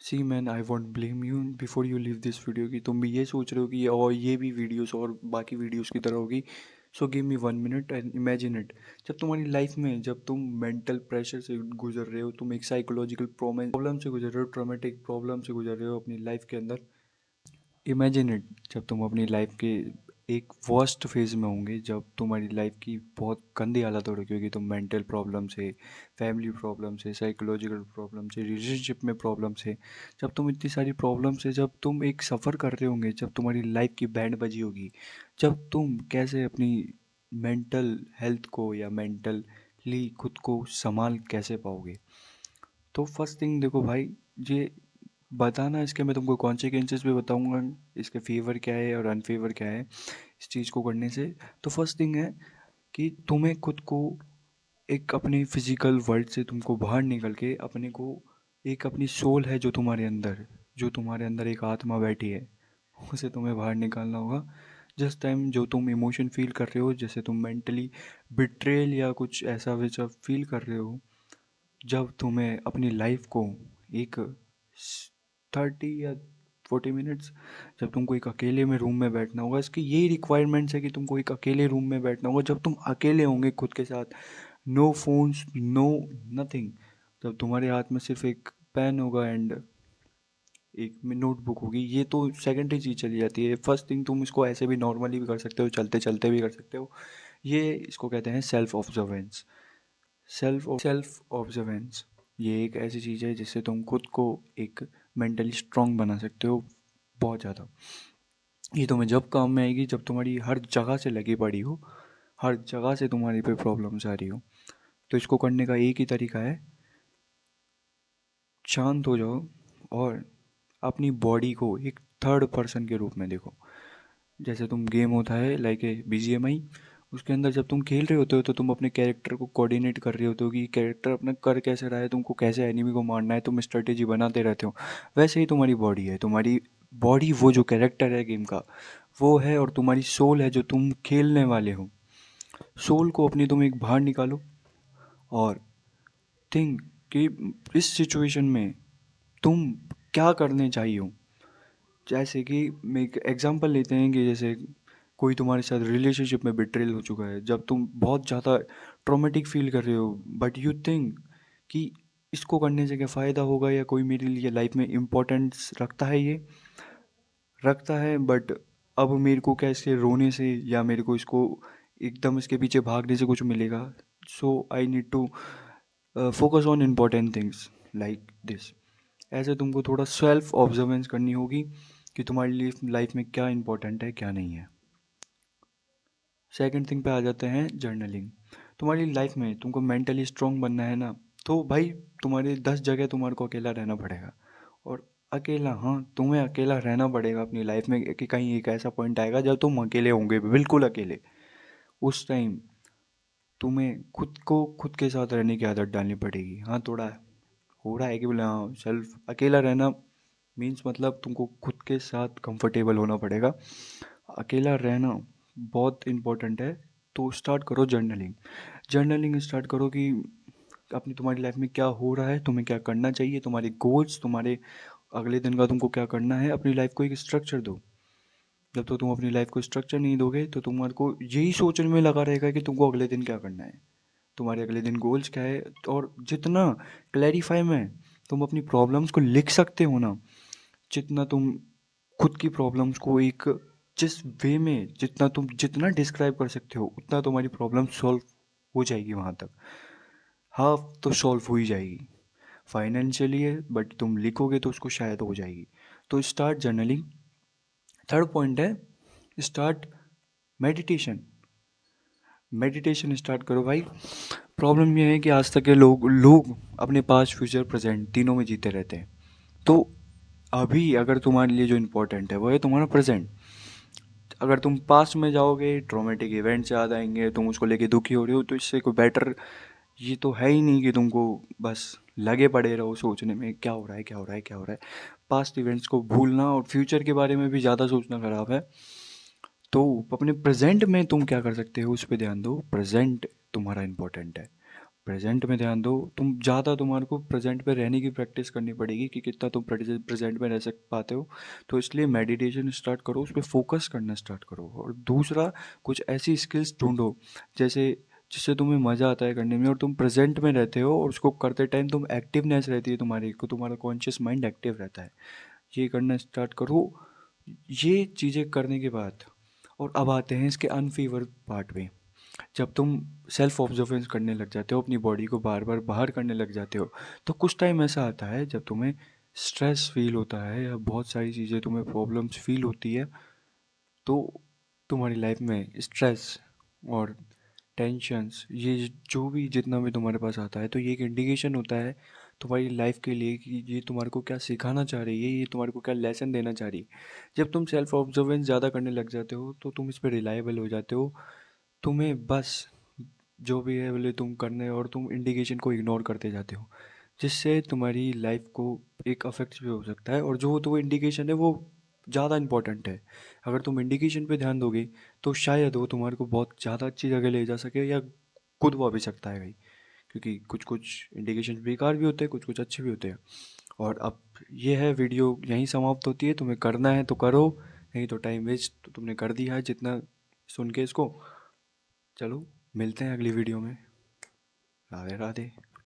C man, I won't blame you before you leave this video की तुम भी ये सोच रहे हो कि और ये भी वीडियोस और बाकी वीडियोस की तरह होगी। So give me 1 minute and imagine it. जब तुम्हारी लाइफ में जब तुम मेंटल प्रेशर से गुजर रहे हो, तुम एक साइकोलॉजिकल प्रॉब्लम से गुजर रहे हो, ट्रॉमेटिक प्रॉब्लम से गुजर रहे हो अपनी लाइफ के अंदर, इमेजिन इट जब तुम अपनी लाइफ के एक वर्स्ट फेज में होंगे, जब तुम्हारी लाइफ की बहुत गंदी हालत हो रही होगी, तुम मेंटल प्रॉब्लम से, फैमिली प्रॉब्लम से, साइकोलॉजिकल प्रॉब्लम से, रिलेशनशिप में प्रॉब्लम से, जब तुम इतनी सारी प्रॉब्लम से जब तुम एक सफ़र कर रहे होंगे, जब तुम्हारी लाइफ की बैंड बजी होगी, जब तुम कैसे अपनी मेंटल हेल्थ को या मेंटली खुद को संभाल कैसे पाओगे। तो फर्स्ट थिंग देखो भाई, ये बताना इसके मैं तुमको कॉन्सिक्वेंसेस भी बताऊंगा, इसके फेवर क्या है और अनफेवर क्या है इस चीज़ को करने से। तो फर्स्ट थिंग है कि तुम्हें खुद को एक अपनी फिजिकल वर्ल्ड से तुमको बाहर निकल के अपने को एक अपनी सोल है जो तुम्हारे अंदर एक आत्मा बैठी है, उसे तुम्हें बाहर निकालना होगा। जिस टाइम जो तुम इमोशन फील कर रहे हो, जैसे तुम मेंटली बिट्रेल या कुछ ऐसा वैसा फील कर रहे हो, जब तुम्हें अपनी लाइफ को एक 30 या 40 मिनट्स, जब तुमको एक अकेले में रूम में बैठना होगा, इसकी यही रिक्वायरमेंट्स है कि तुमको एक अकेले रूम में बैठना होगा। जब तुम अकेले होंगे खुद के साथ, नो फोन्स, नो नथिंग, जब तुम्हारे हाथ में सिर्फ एक पेन होगा एंड एक में नोटबुक होगी, ये तो सेकेंडरी चीज़ चली जाती है। फर्स्ट थिंग, तुम इसको ऐसे भी नॉर्मली भी कर सकते हो, चलते चलते भी कर सकते हो। ये इसको कहते हैं सेल्फ ऑब्जर्वेंस। ये एक ऐसी चीज़ है जिससे तुम खुद को एक मेंटली स्ट्रांग बना सकते हो बहुत ज़्यादा। ये तुम्हें जब काम में आएगी जब तुम्हारी हर जगह से लगी पड़ी हो, हर जगह से तुम्हारी पे प्रॉब्लम्स आ रही हो। तो इसको करने का एक ही तरीका है, शांत हो जाओ और अपनी बॉडी को एक थर्ड पर्सन के रूप में देखो। जैसे तुम गेम होता है लाइक ए BGMI, उसके अंदर जब तुम खेल रहे होते हो तो तुम अपने कैरेक्टर को कोऑर्डिनेट कर रहे होते हो कि कैरेक्टर अपना कर कैसे रहा है, तुमको कैसे एनिमी को मारना है, तुम स्ट्रेटेजी बनाते रहते हो। वैसे ही तुम्हारी बॉडी है, तुम्हारी बॉडी वो जो कैरेक्टर है गेम का वो है, और तुम्हारी सोल है जो तुम खेलने वाले हो। सोल को अपनी तुम एक बाहर निकालो और थिंक कि इस सिचुएशन में तुम क्या करने चाहिए हो। जैसे कि मैं एक एग्जांपल लेते हैं कि जैसे कोई तुम्हारे साथ रिलेशनशिप में बिट्रेल हो चुका है, जब तुम बहुत ज़्यादा ट्रॉमेटिक फील कर रहे हो, बट यू थिंक कि इसको करने से क्या फ़ायदा होगा या कोई मेरे लिए लाइफ में इम्पोर्टेंस रखता है, ये रखता है, बट अब मेरे को क्या इसके रोने से या मेरे को इसको एकदम इसके पीछे भागने से कुछ मिलेगा। So I need to focus on important things like this. ऐसे तुमको थोड़ा सेल्फ ऑब्जर्वेंस करनी होगी कि तुम्हारी लाइफ में क्या इंपॉर्टेंट है क्या नहीं है। सेकंड थिंग पे आ जाते हैं, जर्नलिंग। तुम्हारी लाइफ में तुमको मेंटली स्ट्रांग बनना है ना, तो भाई तुम्हारे 10 जगह तुम्हारे को अकेला रहना पड़ेगा। और अकेला, हाँ, तुम्हें अकेला रहना पड़ेगा अपनी लाइफ में कि कहीं एक ऐसा पॉइंट आएगा जब तुम अकेले होंगे, बिल्कुल अकेले। उस टाइम तुम्हें खुद को खुद के साथ रहने की आदत डालनी पड़ेगी। हाँ, थोड़ा हो रहा है कि बोले हाँ सेल्फ अकेला रहना मीन्स मतलब तुमको खुद के साथ कंफर्टेबल होना पड़ेगा। अकेला रहना बहुत इम्पोर्टेंट है। तो स्टार्ट करो जर्नलिंग। जर्नलिंग स्टार्ट करो कि अपनी तुम्हारी लाइफ में क्या हो रहा है, तुम्हें क्या करना चाहिए, तुम्हारे गोल्स, तुम्हारे अगले दिन का तुमको क्या करना है। अपनी लाइफ को एक स्ट्रक्चर दो। जब तो तुम अपनी लाइफ को स्ट्रक्चर नहीं दोगे तो तुम्हारे को यही सोचने में लगा रहेगा कि तुमको अगले दिन क्या करना है, तुम्हारे अगले दिन गोल्स क्या है। और जितना क्लैरिफाई में तुम अपनी प्रॉब्लम्स को लिख सकते हो ना, जितना तुम खुद की प्रॉब्लम्स को एक जिस वे में जितना तुम जितना डिस्क्राइब कर सकते हो, उतना तुम्हारी प्रॉब्लम सॉल्व हो जाएगी वहाँ तक। हाफ तो सॉल्व हो ही जाएगी। फाइनेंशियली है बट तुम लिखोगे तो उसको शायद हो जाएगी। तो स्टार्ट जर्नलिंग। थर्ड पॉइंट है, स्टार्ट मेडिटेशन। मेडिटेशन स्टार्ट करो भाई। प्रॉब्लम ये है कि आज तक के लोग अपने पास्ट फ्यूचर प्रेजेंट तीनों में जीते रहते हैं। तो अभी अगर तुम्हारे लिए जो इम्पोर्टेंट है वो है तुम्हारा प्रेजेंट। अगर तुम पास्ट में जाओगे, ट्रॉमेटिक इवेंट्स याद आएंगे, तुम उसको लेके दुखी हो रहे हो, तो इससे कोई बेटर ये तो है ही नहीं कि तुमको बस लगे पड़े रहो सोचने में क्या हो रहा है क्या हो रहा है क्या हो रहा है। पास्ट इवेंट्स को भूलना और फ्यूचर के बारे में भी ज़्यादा सोचना ख़राब है। तो अपने प्रेजेंट में तुम क्या कर सकते हो उस पर ध्यान दो। प्रेजेंट तुम्हारा इम्पोर्टेंट है। प्रेजेंट में ध्यान दो। तुम ज़्यादा तुम्हारे को प्रेजेंट पे रहने की प्रैक्टिस करनी पड़ेगी कि कितना तुम प्रेजेंट में रह सक पाते हो। तो इसलिए मेडिटेशन स्टार्ट करो, उस पर फोकस करना स्टार्ट करो। और दूसरा, कुछ ऐसी स्किल्स ढूंढो जैसे जिससे तुम्हें मज़ा आता है करने में और तुम प्रेजेंट में रहते हो, और उसको करते टाइम तुम एक्टिवनेस रहती है तुम्हारी को, तुम्हारा कॉन्शियस माइंड एक्टिव रहता है। ये करना स्टार्ट करो। ये चीज़ें करने के बाद, और अब आते हैं इसके अनफेवर पार्ट में। जब तुम सेल्फ ऑब्जर्वेंस करने लग जाते हो, अपनी बॉडी को बार बार बाहर करने लग जाते हो, तो कुछ टाइम ऐसा आता है जब तुम्हें स्ट्रेस फील होता है या बहुत सारी चीज़ें तुम्हें प्रॉब्लम्स फील होती है। तो तुम्हारी लाइफ में स्ट्रेस और टेंशन्स, ये जो भी जितना भी तुम्हारे पास आता है, तो ये एक इंडिकेशन होता है तुम्हारी लाइफ के लिए कि ये तुम्हारे को क्या सिखाना चाह रही है, ये तुम्हारे को क्या लेसन देना चाह रही है। जब तुम सेल्फ ऑब्जर्वेंस ज़्यादा करने लग जाते हो तो तुम इस पर रिलायबल हो जाते हो। तुम्हें बस जो भी है बोले तुम करने, और तुम इंडिकेशन को इग्नोर करते जाते हो, जिससे तुम्हारी लाइफ को एक अफेक्ट भी हो सकता है। और जो तो इंडिकेशन है वो ज़्यादा इंपॉर्टेंट है। अगर तुम इंडिकेशन पे ध्यान दोगे तो शायद वो तुम्हारे को बहुत ज़्यादा अच्छी जगह ले जा सके, या खुद वो भी सकता है भाई। क्योंकि कुछ कुछ इंडिकेशन बेकार भी होते हैं, कुछ कुछ अच्छे भी होते हैं। और अब ये है, वीडियो यहीं समाप्त होती है। तुम्हें करना है तो करो, नहीं तो टाइम वेस्ट तो तुमने कर दिया है जितना सुन के इसको। चलो, मिलते हैं अगली वीडियो में। राधे राधे।